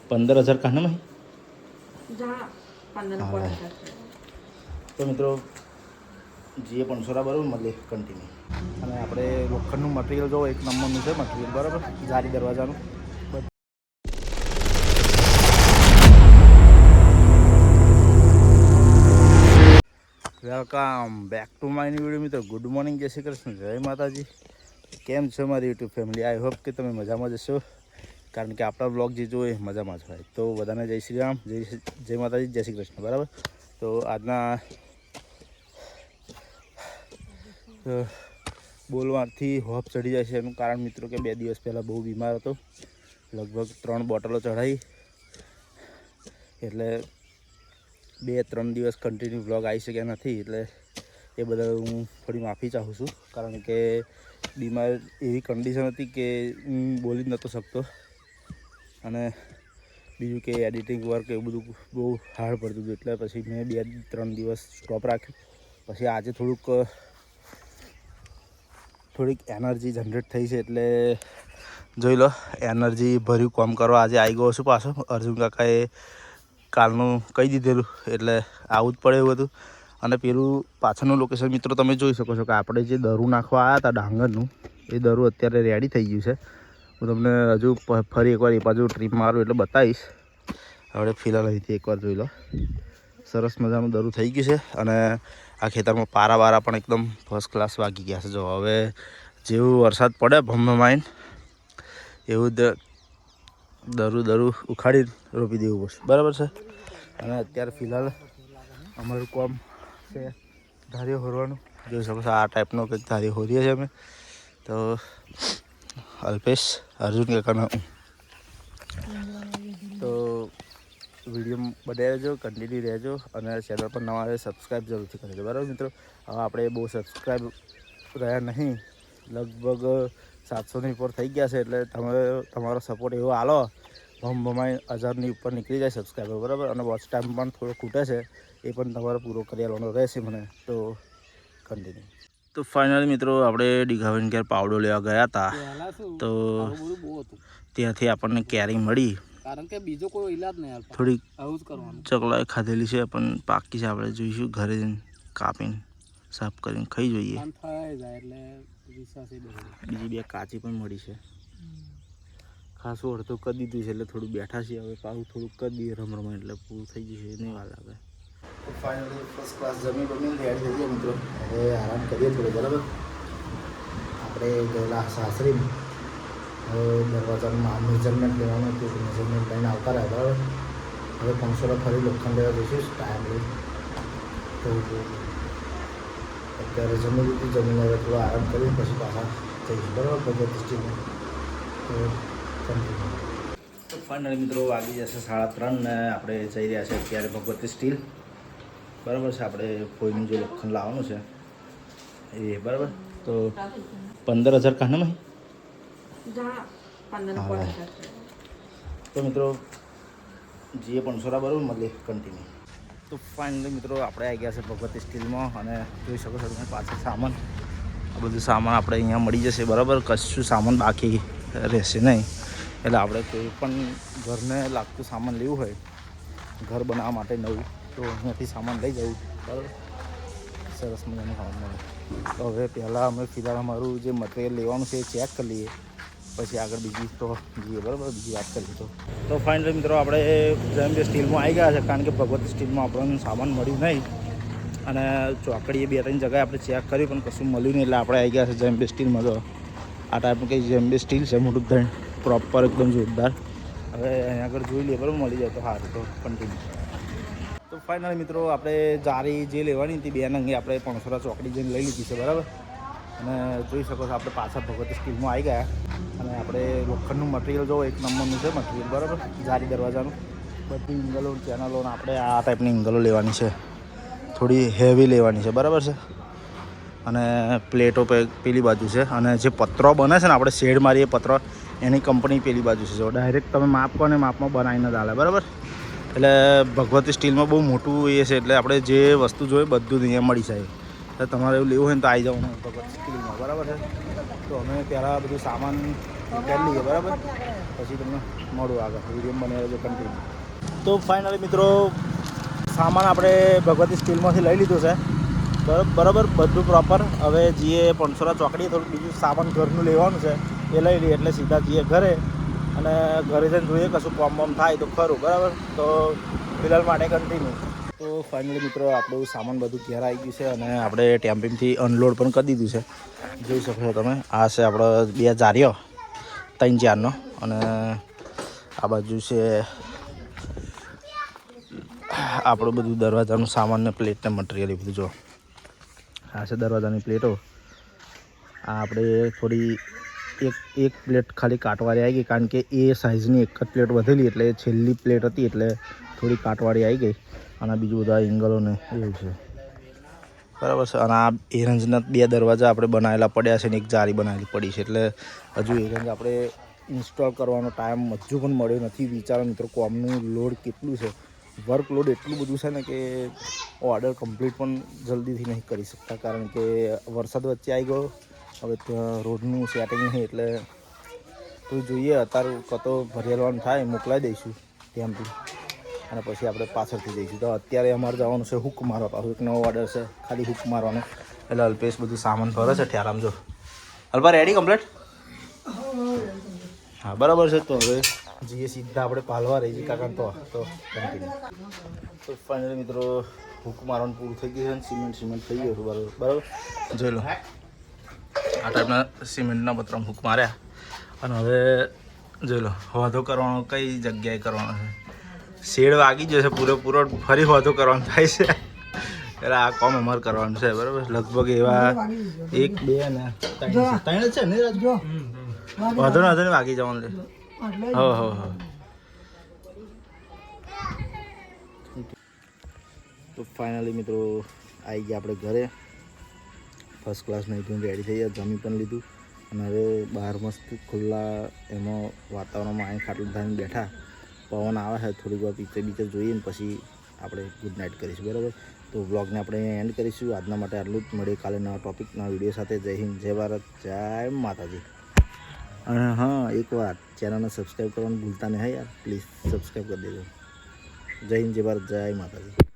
15,000 कहना में हाँ तो मित्रों जीए 500 बराबर મળે કન્ટિન્યુ અને આપણે લોખંડનું મટીરિયલ જો એક નંબરનું છે મટીરિયલ બરાબર જારી દરવાજાનું welcome back to my new video મિત્રો ગુડ મોર્નિંગ જય શ્રી કૃષ્ણ જય માતાજી કેમ છો મારી યુટ્યુબ ફેમિલી આઈ હોપ કે તમે મજામાં જશો કારણ કે આપણા બ્લોગ જે જોઈએ મજામાં જ હોય તો બધાને જય શ્રી રામ જય માતાજી જય શ્રી કૃષ્ણ બરાબર તો આજના બોલવાથી હોપ ચડી જાય છે એનું કારણ મિત્રો કે 2 દિવસ પહેલાં બહુ બીમાર હતો લગભગ 3 બોટલો ચઢાવી એટલે 2-3 દિવસ કન્ટિન્યુ વ્લોગ આવી શક્યા નથી એટલે એ બદલ હું થોડી માફી ચાહું છું કારણ કે બીમાર એવી કન્ડિશન હતી કે હું બોલી જ નહોતો શકતો અને બીજું કે એડિટિંગ વર્ક એવું બધું બહુ હાર્ડ પડતું હતું એટલે પછી મેં 2-3 દિવસ સ્ટોપ રાખ્યું પછી આજે થોડીક એનર્જી જનરેટ થઈ છે એટલે જોઈ લો એનર્જી ભર્યું કામ કરવા આજે આવી ગયો છું પાછો અર્જુન કાકાએ કાલનું કહી દીધેલું એટલે આવું જ પડે એવું હતું અને પેલું પાછળનું લોકેશન મિત્રો તમે જોઈ શકો છો કે આપણે જે દરું નાખવા આવ્યા હતા ડાંગરનું એ દરું અત્યારે રેડી થઈ ગયું છે હું તમને હજુ ફરી એકવાર એ બાજુ ટ્રીપ મારું એટલે બતાવીશ હવે ફિલહાલ અહીંથી એકવાર જોઈ લો સરસ મજાનું દરું થઈ ગયું છે અને આ ખેતરમાં પારા બારા પણ એકદમ ફર્સ્ટ ક્લાસ વાગી ગયા છે જો હવે જેવું વરસાદ પડે ભમભમાઈને એવું દરું ઉખાડી રોપી દેવું પડશે બરાબર છે અને અત્યારે ફિલહાલ અમારું કામ છે ધારીઓ હોરવાનું જોઈ શકો છો આ ટાઈપનો કંઈક ધારીઓ હોરીએ છીએ અમે તો અલ્પેશ અર્જુન કાકાના તો વિડીયો બનાવી રહેજો કન્ટિન્યુ રહેજો અને ચેનલ પર નવા આવે સબસ્ક્રાઈબ જરૂરથી કરજો બરાબર મિત્રો હવે આપણે બહુ સબસ્ક્રાઈબ રહ્યા નહીં લગભગ 700ની ઉપર થઈ ગયા છે એટલે તમે તમારો સપોર્ટ એવો આલો ભમાઈ 1000ની ઉપર નીકળી જાય સબસ્ક્રાઈબર બરાબર અને વોચ ટાઈમ પણ થોડો ખૂટે છે એ પણ તમારે પૂરો કરી આવવાનો રહેશે મને તો કન્ટિન્યુ તો ફાઇનલી મિત્રો આપણે ડીઘાવીને ઘેર પાવડો લેવા ગયા હતા તો ત્યાંથી આપણને કેરી મળી કારણ કે બીજો કોઈ ઈલાજ નહીં થોડીક આવું જ કરવાનું ચકલાએ ખાધેલી છે પણ પાકી છે આપણે જોઈશું ઘરે જઈને કાપીને સાફ કરીને ખાઈ જોઈએ બીજી 2 કાચી પણ મળી છે ખાસું અડધું કરી દીધું છે એટલે થોડું બેઠા છીએ હવે પાછું થોડુંક કરી દઈએ રમરમ એટલે પૂરું થઈ જશે નહીં વાર લાગે તો ફાઇનલી ફર્સ્ટ ક્લાસ જમી રેડી થઈ ગયા મિત્રો હવે આરામ કરીએ થોડો બરાબર આપણે ગયેલા સાસરી હવે દરવાજામાં મેજરમેન્ટ લેવાનું હતું મેજરમેન્ટ લઈને આવતા રહ્યા બરાબર હવે 500 ફરી લોખંડ લેવા જઈશું ટાઈમ લઈ તો અત્યારે જમી લીધું જમીને હવે થોડો આરામ કરી પછી પાછા જઈશું બરાબર ભગવતી સ્ટીલમાં તો ફાઇનલી મિત્રો વાગી જશે 3:30 ને આપણે જઈ રહ્યા છે અત્યારે ભગવતી સ્ટીલ બરાબર છે આપણે કોઈનું જે લોખંડ લાવવાનું છે એ બરાબર તો 15,000 कहना में તો મિત્રો જીએ 500 બરાબર મળે કન્ટિન્યુ તો ફાઇનલી મિત્રો આપણે આવી ગયા છે ભગવતી સ્ટીલમાં અને જોઈ શકો છો તમે પાછળ સામાન આ બધું સામાન આપણે અહીંયા મળી જશે બરાબર કશું સામાન બાકી રહેશે નહીં એટલે આપણે કોઈ પણ ઘરને લાગતું સામાન લેવું હોય ઘર બનાવવા માટે નવું તો અહીંયાથી સામાન લઈ જવું બરાબર સરસ મજાનું સામાન મળે તો હવે પહેલાં અમે ફિલહાલ અમારું જે મટીરિયલ લેવાનું છે એ ચેક કરી લઈએ પછી આગળ બીજી તો જઈએ બરાબર બીજી વાત કરીએ તો ફાઇનલી મિત્રો આપણે જેમ કે સ્ટીલમાં આવી ગયા છે કારણ કે ભગવતી સ્ટીલમાં આપણને સામાન મળ્યું નહીં અને ચોકડીએ 2-3 જગ્યાએ આપણે ચેક કર્યું પણ કશું મળ્યું નહીં એટલે આપણે આવી ગયા છે જેમ બે સ્ટીલમાં તો આ ટાઈપનું કંઈ જેમ બે સ્ટીલ છે મોટું ધણ પ્રોપર એકદમ જોરદાર હવે અહીંયા આગળ જોઈ લઈએ બરાબર મળી જાય તો સારું તો કન્ટિન્યુ તો ફાઇનલી મિત્રો આપણે જારી જે લેવાની હતી 2 નંગી આપણે 500 ચોકડી જઈને લઈ લીધી છે બરાબર અને જોઈ શકો છો આપણે પાછા ભગવતી સ્ટીલમાં આવી ગયા અને આપણે લોખંડનું મટીરિયલ જો એક નંબરનું છે મટીરિયલ બરાબર જારી દરવાજાનું બધી ઇંગલો ચેનલો આપણે આ ટાઈપની ઇંગલો લેવાની છે થોડી હેવી લેવાની છે બરાબર છે અને પ્લેટો પેલી બાજુ છે અને જે પત્રો બને છે ને આપણે શેડ મારીએ પત્રો એની કંપની પેલી બાજુ છે જો ડાયરેક્ટ તમે માપ કહો ને માપમાં બનાવીને જ આલે બરાબર એટલે ભગવતી સ્ટીલમાં બહુ મોટું એ છે એટલે આપણે જે વસ્તુ જોઈએ બધું જ અહીંયા મળી જાય એટલે તમારે એવું લેવું હોય ને તો આવી જવાનું ભગવતી સ્ટીલમાં બરાબર છે તો અમે પહેલાં બધું સામાન કરી લઈએ બરાબર પછી તમને મળું આગળ વિડીયો બની રહેજો કન્ટિન્યુ. તો ફાઇનલી મિત્રો સામાન આપણે ભગવતી સ્ટીલમાંથી લઈ લીધું છે બરાબર બધું પ્રોપર. હવે જઈએ પણસોરા ચોકડીએ થોડું બીજું સામાન ઘરનું લેવાનું છે એ લઈ લઈએ એટલે સીધા જઈએ ઘરે અને ઘરે જઈને જોઈએ કશું કોમ બોમ થાય તો ખરું બરાબર. તો ફિલહાલ માટે કન્ટિન્યુ. તો ફાઇનલી મિત્રો આપણું સામાન બધું ઘેર આવી ગયું છે અને આપણે ટેમ્પિંગથી અનલોડ પણ કરી દીધું છે. જોઈ શકો છો તમે. આ છે આપણો 2 જારીઓ 3 જારનો અને આ બાજુ છે આપણું બધું દરવાજાનું સામાન ને પ્લેટ ને મટીરિયલ એ બધું. જો આ છે દરવાજાની પ્લેટો. આ આપણે થોડી એક પ્લેટ ખાલી કાટવાળી આવી ગઈ કારણ કે એ સાઇઝની એક જ પ્લેટ વધેલી એટલે છેલ્લી પ્લેટ હતી એટલે થોડી કાટવાળી આવી ગઈ. અને બીજું બધા એંગલો ને એવું છે બરાબર છે. અને આ એરંજના 2 દરવાજા આપણે બનાવેલા પડ્યા છે ને એક જારી બનાવેલી પડી છે એટલે હજુ એરંજ આપણે ઇન્સ્ટોલ કરવાનો ટાઈમ હજુ પણ મળ્યો નથી. વિચારો મિત્રો કોમનું લોડ કેટલું છે, વર્કલોડ એટલું બધું છે ને કે ઓર્ડર કમ્પ્લીટ પણ જલ્દીથી નહીં કરી શકતા કારણ કે વરસાદ વચ્ચે આવી ગયો. હવે ત્યાં રોડનું સેટિંગ નહીં એટલે તો જોઈએ અત્યારે કતો ભરેલવાનું થાય મોકલાવી દઈશું ત્યાંથી અને પછી આપણે પાછળથી જઈશું. તો અત્યારે અમારે જવાનું છે હુક મારવા. પાછું એક નવો ઓર્ડર છે ખાલી હુક મારવાનો એટલે અલ્પેશ બધું સામાન ભરે છે ઠેરામ. જો અલ્પા રેડી કમ્પ્લીટ? હા બરાબર છે. તો હવે જઈએ સીધા આપણે પાલવા રહી જઈએ કાકા તો કન્ટિન્યુ. તો ફાઇનલી મિત્રો હુક મારવાનું પૂરું થઈ ગયું છે અને સિમેન્ટ થઈ ગયું બરાબર. જોઈ લો આ ટાઈપના સિમેન્ટના પતરા હુક માર્યા અને હવે જોઈ લો હોધો કરવાનો કઈ જગ્યાએ કરવાનો છે. શેડ વાગી જશે પૂરેપૂરો ફરી હોધો કરવાનો થાય છે એટલે આ કોમ અમારે કરવાનું છે બરાબર. લગભગ એવા 1 2 ને 3 જ છે ને રાજજો વાંધો ને વાગી જવાનું લે. હો તો ફાઇનલી મિત્રો આવી ગયા આપણે ઘરે. ફર્સ્ટ ક્લાસ નહીં રેડી થઈ ગયા, જમી પણ લીધું અને હવે બહાર મસ્ત ખુલ્લા એમાં વાતાવરણમાં અહીં ખાટલું ધાઈને બેઠા. પવન આવે છે થોડીક વાર પિક્ચર જોઈએ ને પછી આપણે ગુડ નાઇટ કરીશું બરાબર. તો વ્લોગને આપણે એન્ડ કરીશું. આજના માટે આટલું જ. મળીએ કાલે નવા ટોપિકના વિડીયો સાથે. જય હિન્દ, જય ભારત, જય માતાજી. અને હા એક વાત, ચેનલને સબસ્ક્રાઈબ કરવાનું ભૂલતા નહીં યાર, પ્લીઝ સબસ્ક્રાઈબ કરી દેજો. જય હિન્દ, જય ભારત, જય માતાજી.